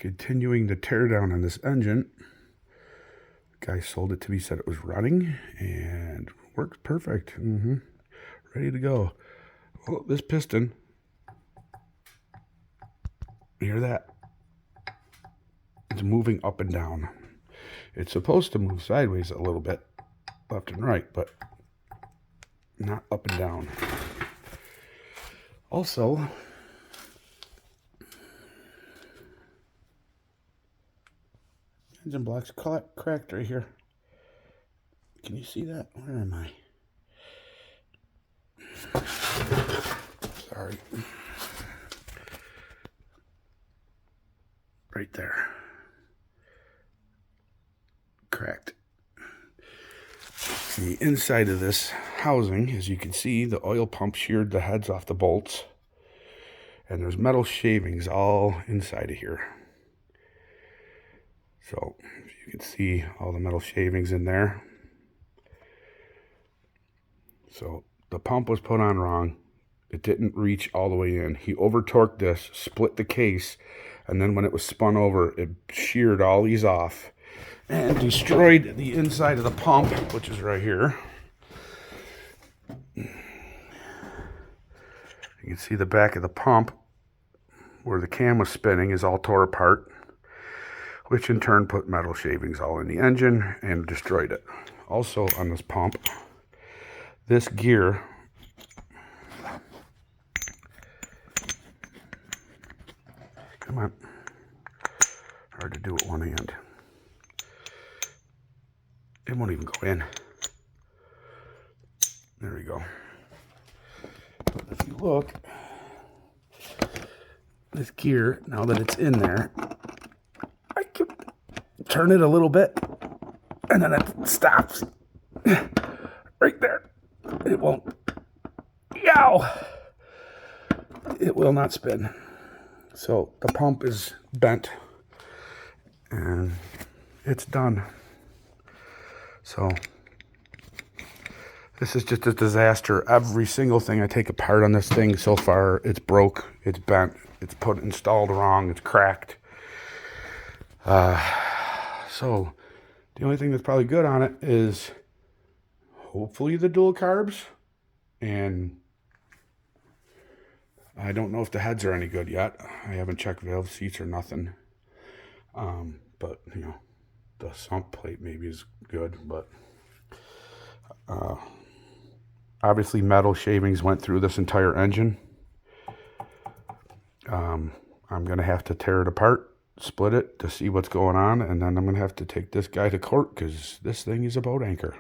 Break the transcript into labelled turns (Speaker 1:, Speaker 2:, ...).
Speaker 1: Continuing the teardown on this engine. Guy sold it to me, said it was running, and works perfect. Ready to go. Well, this piston, hear that? It's moving up and down. It's supposed to move sideways a little bit, left and right, but not up and down. Also, engine block's cracked right here. Can you see that? Where am I? Sorry. Right there. Cracked. The inside of this housing, as you can see, the oil pump sheared the heads off the bolts. And there's metal shavings all inside of here. So you can see all the metal shavings in there. So the pump was put on wrong. It didn't reach all the way in. He over torqued this, split the case, and then when it was spun over, it sheared all these off and destroyed the inside of the pump, which is right here. You can see the back of the pump where the cam was spinning is all tore apart, which in turn put metal shavings all in the engine and destroyed it. Also on this pump, this gear, come on, hard to do with one hand. It won't even go in. There we go. If you look, this gear, now that it's in there, I can turn it a little bit and then it stops right there. It won't. Yow! It will not spin. So the pump is bent and it's done. So this is just a disaster. Every single thing I take apart on this thing so far, it's broke, it's bent, it's installed wrong, it's cracked. So the only thing that's probably good on it is hopefully the dual carbs, and I don't know if the heads are any good yet. I haven't checked valve seats or nothing. But you know, the sump plate maybe is good, but obviously metal shavings went through this entire engine. I'm gonna have to tear it apart, split it to see what's going on, and then I'm gonna have to take this guy to court because this thing is a boat anchor.